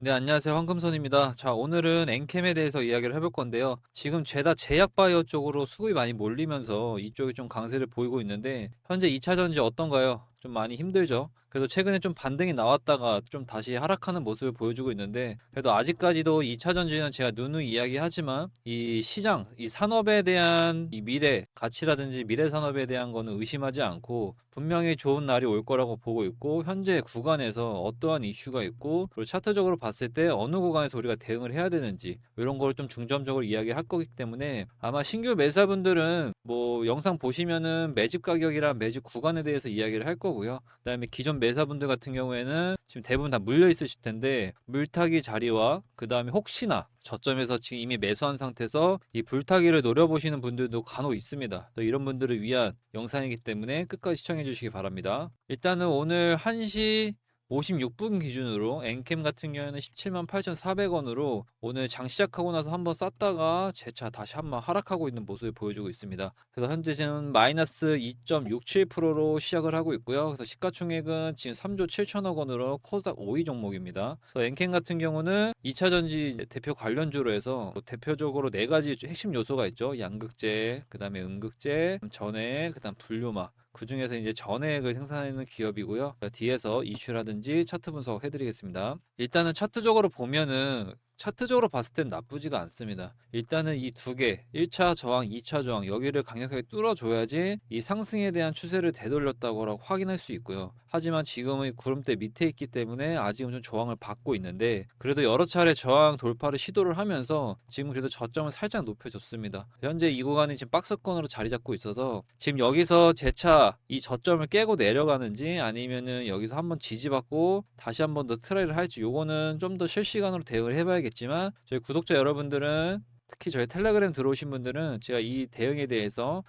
네, 안녕하세요. 황금손입니다. 자, 오늘은 엔캠에 대해서 이야기를 해볼 건데요. 지금 죄다 제약 바이오 쪽으로 수급이 많이 몰리면서 이쪽이 좀 강세를 보이고 있는데, 현재 2차 전지 어떤가요? 좀 많이 힘들죠? 그래도 최근에 좀 반등이 나왔다가 좀 다시 하락하는 모습을 보여주고 있는데, 그래도 아직까지도 2차 전지는 제가 누누이 이야기하지만, 이 시장, 이 산업에 대한 이 미래, 가치라든지 미래 산업에 대한 거는 의심하지 않고, 분명히 좋은 날이 올 거라고 보고 있고, 현재 구간에서 어떠한 이슈가 있고, 그리고 차트적으로 봤을 때 어느 구간에서 우리가 대응을 해야 되는지 이런 걸 좀 중점적으로 이야기할 거기 때문에, 아마 신규 매수자분들은 뭐 영상 보시면은 매집 가격이랑 매집 구간에 대해서 이야기를 할 거고요. 그다음에 기존 매수자분들 같은 경우에는 지금 대부분 다 물려 있으실 텐데, 물타기 자리와 그다음에 혹시나 저점에서 지금 이미 매수한 상태에서 이 불타기를 노려보시는 분들도 간혹 있습니다. 또 이런 분들을 위한 영상이기 때문에 끝까지 시청해 주시기 바랍니다. 일단은 오늘 1시 56분 기준으로 엔캠 같은 경우에는 17만 8,400원으로 오늘 장 시작하고 나서 한번 쌌다가 재차 다시 한번 하락하고 있는 모습을 보여주고 있습니다. 그래서 현재 지금 마이너스 2.67%로 시작을 하고 있고요. 그래서 시가총액은 지금 3조 7천억 원으로 코스닥 5위 종목입니다. 그래서 엔캠 같은 경우는 2차 전지 대표 관련주로 해서 대표적으로 네 가지 핵심 요소가 있죠. 양극재, 그다음에 음극재, 전해, 그다음 분류막. 그 중에서 이제 전해액을 생산하는 기업이고요. 뒤에서 이슈라든지 차트 분석 해드리겠습니다. 일단은 차트적으로 보면은 차트적으로 봤을 땐 나쁘지가 않습니다. 일단은 이 두 개, 1차 저항, 2차 저항, 여기를 강력하게 뚫어줘야지 이 상승에 대한 추세를 되돌렸다고 확인할 수 있고요. 하지만 지금은 구름대 밑에 있기 때문에 아직은 좀 저항을 받고 있는데, 그래도 여러 차례 저항 돌파를 시도를 하면서 지금 그래도 저점을 살짝 높여줬습니다. 현재 이 구간이 지금 박스권으로 자리 잡고 있어서 지금 여기서 재차 이 저점을 깨고 내려가는지, 아니면은 여기서 한번 지지받고 다시 한번 더 트라이를 할지, 요거는 좀 더 실시간으로 대응을 해봐야겠지만, 저희 구독자 여러분들은, 특히 저희 텔레그램 들어오신 분들은 제가 이 대응에 대해서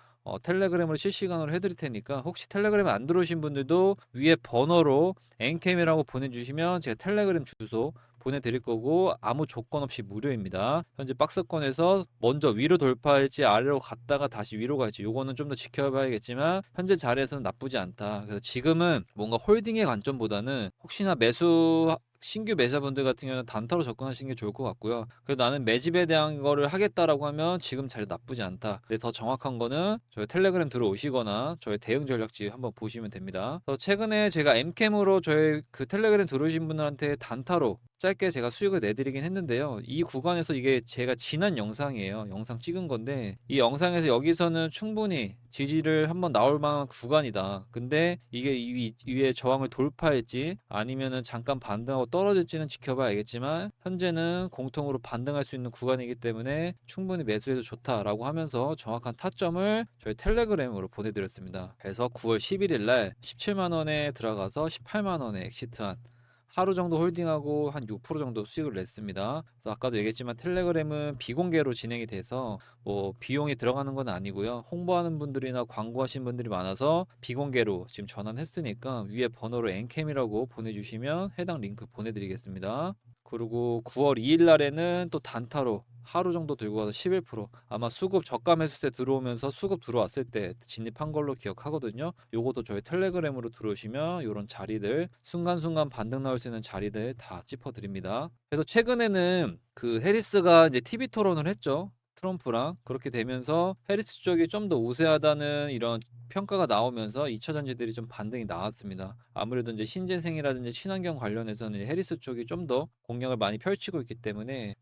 텔레그램으로 실시간으로 해드릴 테니까, 혹시 텔레그램 안 들어오신 분들도 위에 번호로 엔캠이라고 보내주시면 제가 텔레그램 주소 보내드릴 거고, 아무 조건 없이 무료입니다. 현재 박스권에서 먼저 위로 돌파할지 아래로 갔다가 다시 위로 갈지, 요거는 좀 더 지켜봐야겠지만 현재 자리에서는 나쁘지 않다. 그래서 지금은 뭔가 홀딩의 관점보다는 혹시나 신규 매수자분들 같은 경우는 단타로 접근하시는 게 좋을 것 같고요. 그래도 나는 매집에 대한 거를 하겠다라고 하면 지금 자리 나쁘지 않다. 근데 더 정확한 거는 저희 텔레그램 들어오시거나 저희 대응 전략지 한번 보시면 됩니다. 그래서 최근에 제가 엠캠으로 저희 그 텔레그램 들어오신 분들한테 단타로 짧게 제가 수익을 내드리긴 했는데요. 이 구간에서 이게 제가 지난 영상이에요. 영상 찍은 건데, 이 영상에서 여기서는 충분히 지지를 한번 나올 만한 구간이다. 근데 이게 이 위에 저항을 돌파할지 아니면은 잠깐 반등하고 떨어질지는 지켜봐야 알겠지만, 현재는 공통으로 반등할 수 있는 구간이기 때문에 충분히 매수해도 좋다라고 하면서 정확한 타점을 저희 텔레그램으로 보내드렸습니다. 그래서 9월 11일 날 17만 원에 들어가서 18만 원에 엑시트한, 하루 정도 홀딩하고 한 6% 정도 수익을 냈습니다. 그래서 아까도 얘기했지만 텔레그램은 비공개로 진행이 돼서 뭐 비용이 들어가는 건 아니고요. 홍보하는 분들이나 광고하신 분들이 많아서 비공개로 지금 전환했으니까 위에 번호로 엔캠이라고 보내주시면 해당 링크 보내드리겠습니다. 그리고 9월 2일 날에는 또 단타로 하루 정도 들고 가서 11%, 아마 수급 저가 매수세 들어오면서 수급 들어왔을 때 진입한 걸로 기억하거든요. 요것도 저희 텔레그램으로 들어오시면 요런 자리들, 순간순간 반등 나올 수 있는 자리들 다 짚어드립니다. 그래서 최근에는 그 해리스가 이제 TV 토론을 했죠. 트럼프랑. 그렇게 되면서 해리스 쪽이 좀 더 우세하다는 이런 평가가 나오면서 2차 전지들이 좀 반등이 나왔습니다. 아무래도 이제 신재생이라든지 친환경 관련해서는 해리스 쪽이 좀 더 공략을 많이 펼치고 있기 때문에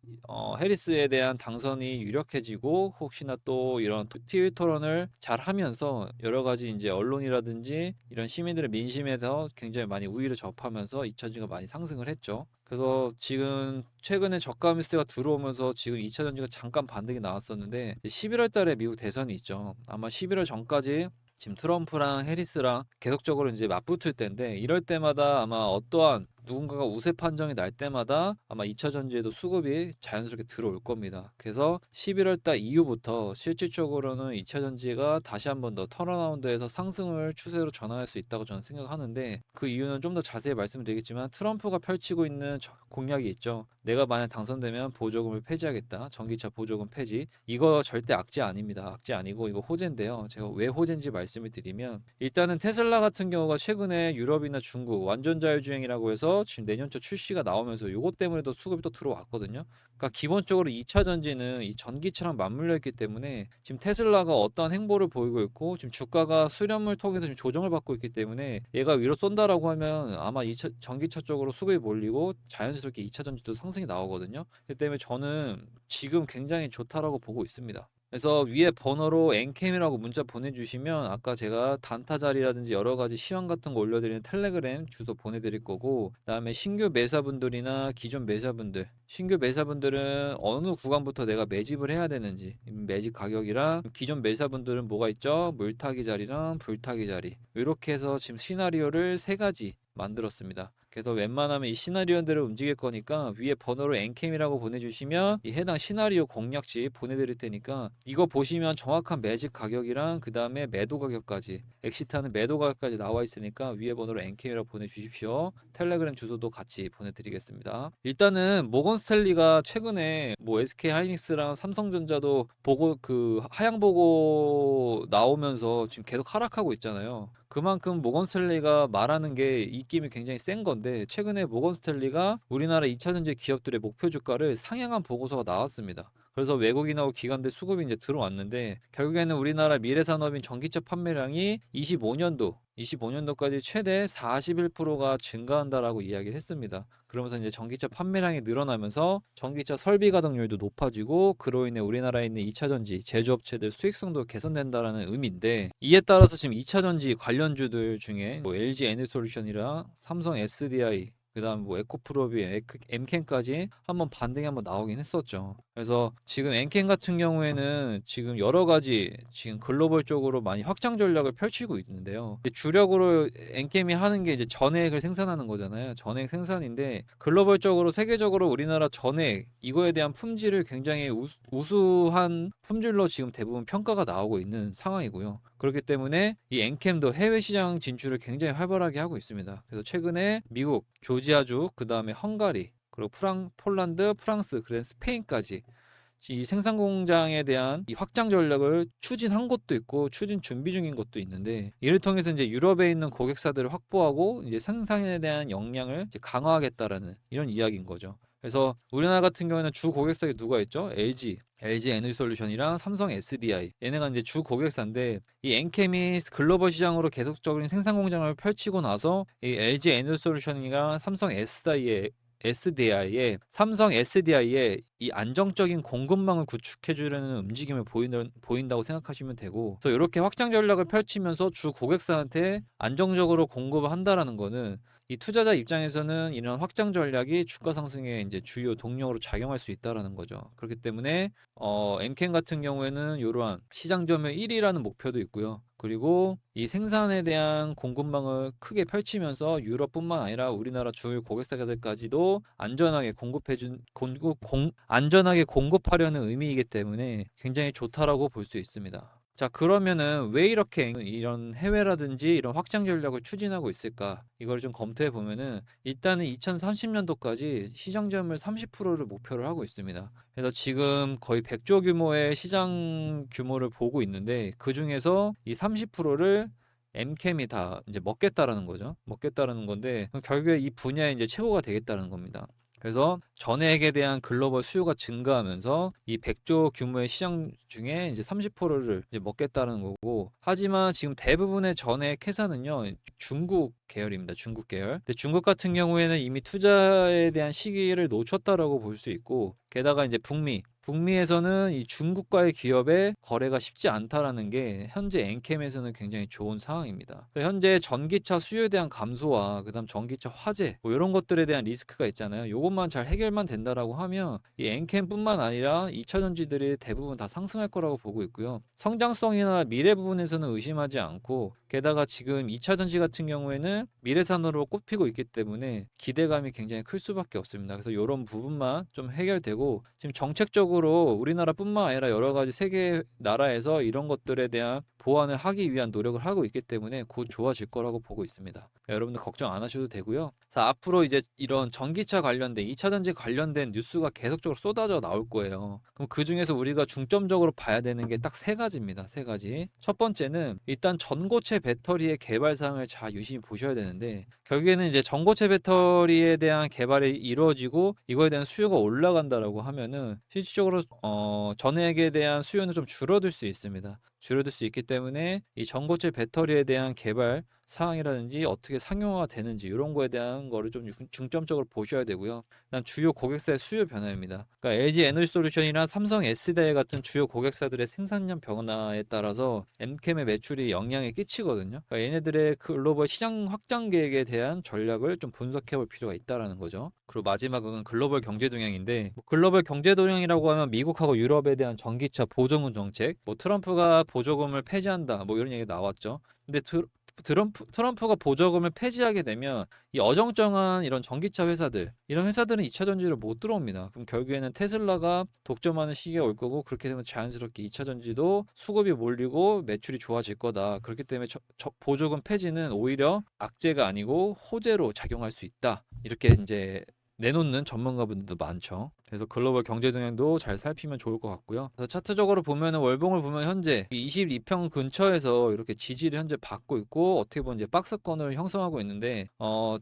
해리스에 대한 당선이 유력해지고, 혹시나 또 이런 TV 토론을 잘 하면서 여러 가지 이제 언론이라든지 이런 시민들의 민심에서 굉장히 많이 우위를 접하면서 2차 전지가 많이 상승을 했죠. 그래서 지금 최근에 저가 미스가 들어오면서 지금 2차 전지가 잠깐 반등이 나왔었는데, 11월 달에 미국 대선이 있죠. 아마 11월 전까지 지금 트럼프랑 해리스랑 계속적으로 이제 맞붙을 텐데, 이럴 때마다 아마 어떠한 누군가가 우세 판정이 날 때마다 아마 2차 전지에도 수급이 자연스럽게 들어올 겁니다. 그래서 11월 달 이후부터 실질적으로는 2차 전지가 다시 한번 더 턴어라운드에서 상승을 추세로 전환할 수 있다고 저는 생각하는데, 그 이유는 좀 더 자세히 말씀드리겠지만, 트럼프가 펼치고 있는 공약이 있죠. 내가 만약 당선되면 보조금을 폐지하겠다. 전기차 보조금 폐지. 이거 절대 악재 아닙니다. 악재 아니고 이거 호재인데요. 제가 왜 호재인지 말씀을 드리면, 일단은 테슬라 같은 경우가 최근에 유럽이나 중국 완전 자율주행이라고 해서 심지어 지금 내년 초 출시가 나오면서 요것 때문에도 수급이 또 들어왔거든요. 그러니까 기본적으로 2차 전지는 이 전기차랑 맞물려 있기 때문에 지금 테슬라가 어떠한 행보를 보이고 있고 지금 주가가 수렴을 통해서 지금 조정을 받고 있기 때문에 얘가 위로 쏜다라고 하면 아마 2차 전기차 쪽으로 수급이 몰리고 자연스럽게 2차 전지도 상승이 나오거든요. 그렇기 때문에 저는 지금 굉장히 좋다라고 보고 있습니다. 그래서 위에 번호로 엔캠이라고 문자 보내주시면 아까 제가 단타 자리라든지 여러 가지 시황 같은 거 올려드리는 텔레그램 주소 보내드릴 거고, 그다음에 신규 매사분들이나 기존 매사분들, 신규 매사분들은 어느 구간부터 내가 매집을 해야 되는지, 매집 가격이랑, 기존 매사분들은 뭐가 있죠? 물타기 자리랑 불타기 자리, 이렇게 해서 지금 시나리오를 세 가지 만들었습니다. 그래서 웬만하면 이 시나리오대로 움직일 거니까 위에 번호로 엔캠이라고 보내주시면 이 해당 시나리오 공략지 보내드릴 테니까 이거 보시면 정확한 매집 가격이랑 그 다음에 매도 가격까지, 엑시트하는 매도 가격까지 나와 있으니까 위에 번호로 엔캠이라고 보내주십시오. 텔레그램 주소도 같이 보내드리겠습니다. 일단은 모건 스탠리가 최근에 뭐 SK 하이닉스랑 삼성전자도 보고 그 하향 보고 나오면서 지금 계속 하락하고 있잖아요. 그만큼 모건 스탠리가 말하는 게 입김이 굉장히 센 건데, 최근에 모건 스탠리가 우리나라 2차 전지 기업들의 목표 주가를 상향한 보고서가 나왔습니다. 그래서 외국인하고 기관들 수급이 이제 들어왔는데, 결국에는 우리나라 미래산업인 전기차 판매량이 25년도까지 최대 41%가 증가한다라고 이야기를 했습니다. 그러면서 이제 전기차 판매량이 늘어나면서 전기차 설비 가동률도 높아지고, 그로 인해 우리나라에 있는 2차 전지 제조업체들 수익성도 개선된다라는 의미인데, 이에 따라서 지금 2차 전지 관련주들 중에 뭐 LG 에너솔루션이랑 삼성 SDI, 그다음 뭐 에코프로비, 엠켄까지 한번 반등이 한번 나오긴 했었죠. 그래서 지금 엠켄 같은 경우에는 지금 여러 가지 지금 글로벌적으로 많이 확장 전략을 펼치고 있는데요. 주력으로 엠캠이 하는 게 이제 전해액을 생산하는 거잖아요. 전해액 생산인데, 글로벌적으로 세계적으로 우리나라 전해액 이거에 대한 품질을 굉장히 우수한 품질로 지금 대부분 평가가 나오고 있는 상황이고요. 그렇기 때문에 이 엔캠도 해외 시장 진출을 굉장히 활발하게 하고 있습니다. 그래서 최근에 미국, 조지아주, 그 다음에 헝가리, 그리고 폴란드, 프랑스, 그래서 스페인까지 이 생산 공장에 대한 이 확장 전략을 추진한 것도 있고 추진 준비 중인 것도 있는데, 이를 통해서 이제 유럽에 있는 고객사들을 확보하고 이제 생산에 대한 역량을 이제 강화하겠다라는 이런 이야기인 거죠. 그래서 우리나라 같은 경우에는 주 고객사가 누가 있죠? LG 에너지솔루션이랑 삼성 SDI, 얘네가 이제 주 고객사인데, 이 엔캠이 글로벌 시장으로 계속적인 생산 공장을 펼치고 나서 이 LG 에너지솔루션이랑 삼성 SDI의 이 안정적인 공급망을 구축해 주려는 움직임을 보인다고 생각하시면 되고, 그래서 이렇게 확장 전략을 펼치면서 주 고객사한테 안정적으로 공급을 한다라는 거는 이 투자자 입장에서는 이런 확장 전략이 주가 상승의 이제 주요 동력으로 작용할 수 있다라는 거죠. 그렇기 때문에 엠켄 같은 경우에는 이러한 시장 점유율 1위라는 목표도 있고요. 그리고 이 생산에 대한 공급망을 크게 펼치면서 유럽뿐만 아니라 우리나라 주요 고객사들까지도 안전하게 공급하려는 의미이기 때문에 굉장히 좋다라고 볼 수 있습니다. 자, 그러면은 왜 이렇게 이런 해외라든지 이런 확장 전략을 추진하고 있을까? 이걸 좀 검토해 보면은, 일단은 2030년도까지 시장 점유율 30%를 목표를 하고 있습니다. 그래서 지금 거의 100조 규모의 시장 규모를 보고 있는데, 그 중에서 이 30%를 엠캠이 다 이제 먹겠다라는 거죠. 먹겠다라는 건데, 결국에 이 분야에 이제 최고가 되겠다는 겁니다. 그래서 전액에 대한 글로벌 수요가 증가하면서 이 100조 규모의 시장 중에 이제 30%를 이제 먹겠다는 거고, 하지만 지금 대부분의 전액 회사는요 중국 계열입니다. 중국 계열. 근데 중국 같은 경우에는 이미 투자에 대한 시기를 놓쳤다라고 볼 수 있고, 게다가 이제 북미에서는 이 중국과의 기업의 거래가 쉽지 않다라는 게 현재 엔캠에서는 굉장히 좋은 상황입니다. 현재 전기차 수요에 대한 감소와 그다음 전기차 화재 뭐 이런 것들에 대한 리스크가 있잖아요. 요것만 잘 해결만 된다라고 하면 이 엔캠뿐만 아니라 2차 전지들이 대부분 다 상승할 거라고 보고 있고요. 성장성이나 미래 부분에서는 의심하지 않고, 게다가 지금 2차 전지 같은 경우에는 미래산으로 꼽히고 있기 때문에 기대감이 굉장히 클 수밖에 없습니다. 그래서 이런 부분만 좀 해결되고, 지금 정책적으로 우리나라뿐만 아니라 여러 가지 세계 나라에서 이런 것들에 대한 보완을 하기 위한 노력을 하고 있기 때문에 곧 좋아질 거라고 보고 있습니다. 그러니까 여러분들 걱정 안 하셔도 되고요. 자, 앞으로 이제 이런 전기차 관련된 2차 전지 관련된 뉴스가 계속적으로 쏟아져 나올 거예요. 그럼 그 중에서 우리가 중점적으로 봐야 되는 게 딱 세 가지입니다. 세 가지. 첫 번째는 일단 전고체 배터리의 개발 사항을 잘 유심히 보셔야 되는데, 결국에는 이제 전고체 배터리에 대한 개발이 이루어지고 이거에 대한 수요가 올라간다라고 하면은 실질적으로 전액에 대한 수요는 좀 줄어들 수 있습니다. 줄어들 수 있기 때문에 이 전고체 배터리에 대한 개발 사항이라든지 어떻게 상용화가 되는지 이런 거에 대한 거를 좀 중점적으로 보셔야 되고요. 난 주요 고객사의 수요 변화입니다. 그러니까 LG 에너지솔루션이나 삼성 S다이 같은 주요 고객사들의 생산량 변화에 따라서 엠캠의 매출이 영향을 끼치거든요. 그러니까 얘네들의 글로벌 시장 확장 계획에 대한 전략을 좀 분석해 볼 필요가 있다라는 거죠. 그리고 마지막은 글로벌 경제 동향인데, 글로벌 경제 동향이라고 하면 미국하고 유럽에 대한 전기차 보조금 정책, 트럼프가 보조금을 폐지한다, 이런 얘기 나왔죠. 근데 트럼프가 보조금을 폐지하게 되면 이 어정쩡한 이런 전기차 회사들, 이런 회사들은 2차 전지로 못 들어옵니다. 그럼 결국에는 테슬라가 독점하는 시기가 올 거고, 그렇게 되면 자연스럽게 2차 전지도 수급이 몰리고 매출이 좋아질 거다. 그렇기 때문에 보조금 폐지는 오히려 악재가 아니고 호재로 작용할 수 있다. 이렇게 이제 내놓는 전문가분들도 많죠. 그래서 글로벌 경제 동향도 잘 살피면 좋을 것 같고요. 그래서 차트적으로 보면은 월봉을 보면 현재 22평 근처에서 이렇게 지지를 현재 받고 있고, 어떻게 보면 이제 박스권을 형성하고 있는데,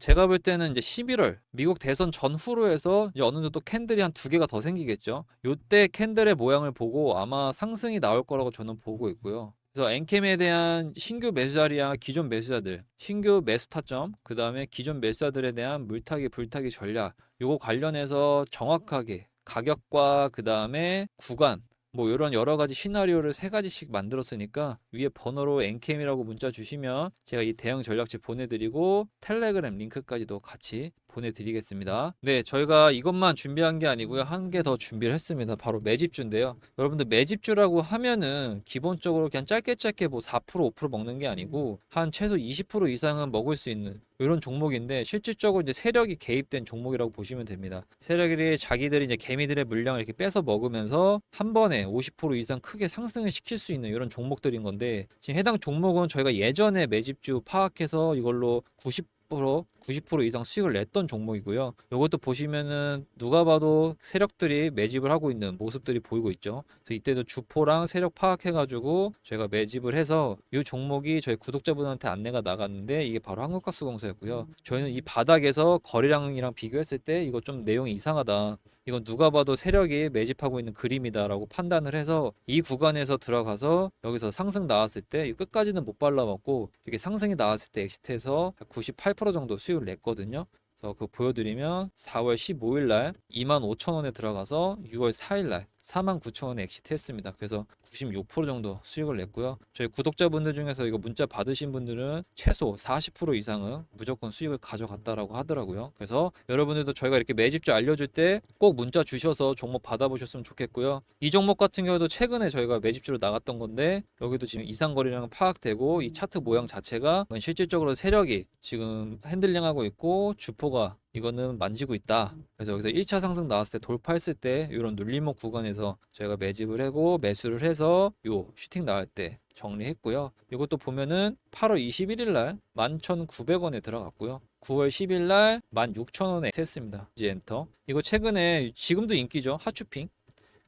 제가 볼 때는 이제 11월 미국 대선 전후로 해서 이제 어느 정도 캔들이 한 두 개가 더 생기겠죠. 요때 캔들의 모양을 보고 아마 상승이 나올 거라고 저는 보고 있고요. 그래서 엔캠에 대한 신규 매수자리야 기존 매수자들, 신규 매수 타점, 그 다음에 기존 매수자들에 대한 물타기 불타기 전략, 요거 관련해서 정확하게 가격과 그 다음에 구간, 이런 여러 가지 시나리오를 세 가지씩 만들었으니까 위에 번호로 엔캠이라고 문자 주시면 제가 이 대응 전략집 보내드리고 텔레그램 링크까지도 같이 보내드리겠습니다. 네, 저희가 이것만 준비한 게 아니고요. 한 개 더 준비를 했습니다. 바로 매집주인데요. 여러분들 매집주라고 하면은 기본적으로 그냥 짧게 4% 5% 먹는 게 아니고 한 최소 20% 이상은 먹을 수 있는 이런 종목인데, 실질적으로 이제 세력이 개입된 종목이라고 보시면 됩니다. 세력이 자기들이 이제 개미들의 물량을 이렇게 뺏어 먹으면서 한 번에 50% 이상 크게 상승을 시킬 수 있는 이런 종목들인 건데, 지금 해당 종목은 저희가 예전에 매집주 파악해서 이걸로 90% 이상 수익을 냈던 종목이고요. 이것도 보시면은 누가 봐도 세력들이 매집을 하고 있는 모습들이 보이고 있죠. 그래서 이때도 주포랑 세력 파악해가지고 저희가 매집을 해서 이 종목이 저희 구독자분한테 안내가 나갔는데, 이게 바로 한국가스공사였고요. 저희는 이 바닥에서 거래량이랑 비교했을 때 이거 좀 내용이 이상하다, 이건 누가 봐도 세력이 매집하고 있는 그림이다라고 판단을 해서 이 구간에서 들어가서 여기서 상승 나왔을 때 끝까지는 못 발라먹고, 이렇게 상승이 나왔을 때 엑시트에서 98% 정도 수익을 냈거든요. 그래서 그거 보여드리면 4월 15일 날 25,000원에 들어가서 6월 4일 날 49,000원에 엑시트 했습니다. 그래서 96% 정도 수익을 냈고요. 저희 구독자분들 중에서 이거 문자 받으신 분들은 최소 40% 이상은 무조건 수익을 가져갔다라고 하더라고요. 그래서 여러분들도 저희가 이렇게 매집주 알려줄 때 꼭 문자 주셔서 종목 받아보셨으면 좋겠고요. 이 종목 같은 경우도 최근에 저희가 매집주로 나갔던 건데, 여기도 지금 이상거리량 파악되고 이 차트 모양 자체가 실질적으로 세력이 지금 핸들링하고 있고 주포가 이거는 만지고 있다. 그래서 여기서 1차 상승 나왔을 때 돌파했을 때 이런 눌림목 구간에서 저희가 매집을 하고 매수를 해서 요 슈팅 나올 때 정리했고요. 이것도 보면은 8월 21일 날 11,900원에 들어갔고요. 9월 10일 날 16,000원에 했습니다. 이제 엔터. 이거 최근에 지금도 인기죠. 하추핑.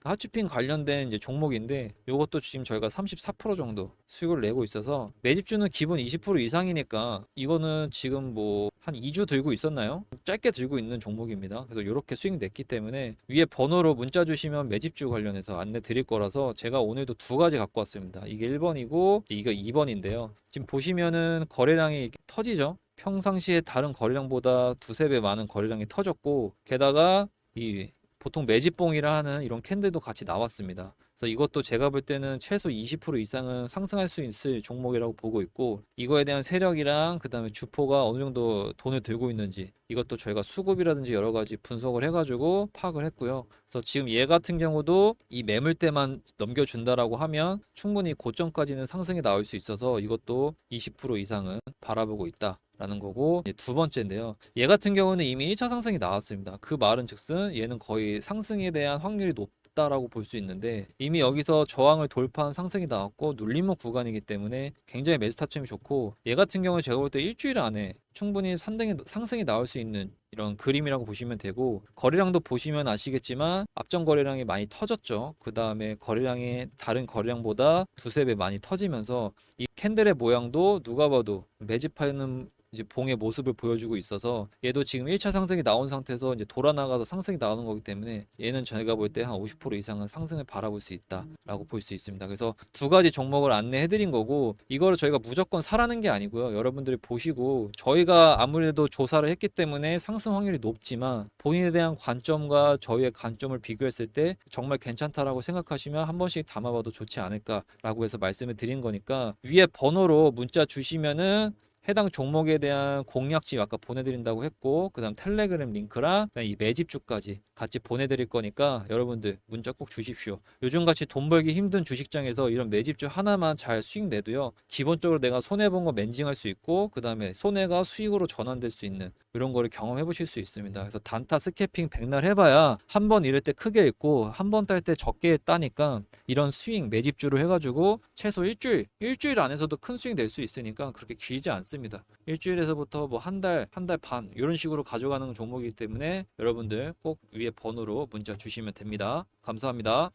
하추핑 관련된 이제 종목인데, 이것도 지금 저희가 34% 정도 수익을 내고 있어서 매집주는 기본 20% 이상이니까 이거는 지금 한 2주 들고 있었나요? 짧게 들고 있는 종목입니다. 그래서 이렇게 수익 냈기 때문에 위에 번호로 문자 주시면 매집주 관련해서 안내 드릴 거라서 제가 오늘도 두 가지 갖고 왔습니다. 이게 1번이고 이거 2번인데요. 지금 보시면은 거래량이 터지죠? 평상시에 다른 거래량보다 두세 배 많은 거래량이 터졌고, 게다가 이 보통 매집봉이라 하는 이런 캔들도 같이 나왔습니다. 그래서 이것도 제가 볼 때는 최소 20% 이상은 상승할 수 있을 종목이라고 보고 있고, 이거에 대한 세력이랑 그 다음에 주포가 어느 정도 돈을 들고 있는지 이것도 저희가 수급이라든지 여러 가지 분석을 해가지고 파악을 했고요. 그래서 지금 얘 같은 경우도 이 매물대만 넘겨준다라고 하면 충분히 고점까지는 상승이 나올 수 있어서 이것도 20% 이상은 바라보고 있다 라는 거고, 두 번째인데요. 얘 같은 경우는 이미 1차 상승이 나왔습니다. 그 말은 즉슨 얘는 거의 상승에 대한 확률이 높다 없다라고 볼 수 있는데 이미 여기서 저항을 돌파한 상승이 나왔고 눌림목 구간이기 때문에 굉장히 매수 타점이 좋고, 얘 같은 경우는 제가 볼 때 일주일 안에 충분히 상승이 나올 수 있는 이런 그림이라고 보시면 되고, 거래량도 보시면 아시겠지만 앞전 거래량이 많이 터졌죠. 그 다음에 거래량이 다른 거래량보다 두세 배 많이 터지면서 이 캔들의 모양도 누가 봐도 매집하는 이제 봉의 모습을 보여주고 있어서, 얘도 지금 1차 상승이 나온 상태에서 이제 돌아 나가서 상승이 나오는 거기 때문에 얘는 저희가 볼 때 한 50% 이상은 상승을 바라볼 수 있다라고 볼 수 있습니다. 그래서 두 가지 종목을 안내해 드린 거고, 이거를 저희가 무조건 사라는 게 아니고요. 여러분들이 보시고, 저희가 아무래도 조사를 했기 때문에 상승 확률이 높지만 본인에 대한 관점과 저희의 관점을 비교했을 때 정말 괜찮다라고 생각하시면 한 번씩 담아봐도 좋지 않을까라고 해서 말씀을 드린 거니까, 위에 번호로 문자 주시면은 해당 종목에 대한 공략집 아까 보내드린다고 했고, 그 다음 텔레그램 링크랑 이 매집주까지 같이 보내드릴 거니까 여러분들 문자 꼭 주십시오. 요즘같이 돈 벌기 힘든 주식장에서 이런 매집주 하나만 잘 수익 내도요, 기본적으로 내가 손해본 거 맨징할 수 있고, 그 다음에 손해가 수익으로 전환될 수 있는 이런 거를 경험해 보실 수 있습니다. 그래서 단타 스캐핑 백날 해봐야 한 번 이럴 때 크게 있고 한 번 딸 때 적게 따니까, 이런 수익 매집주를 해가지고 최소 일주일 안에서도 큰 수익 낼 수 있으니까 그렇게 길지 않습니다. 일주일에서부터 뭐 한 달 반 이런 식으로 가져가는 종목이기 때문에 여러분들 꼭 위에 번호로 문자 주시면 됩니다. 감사합니다.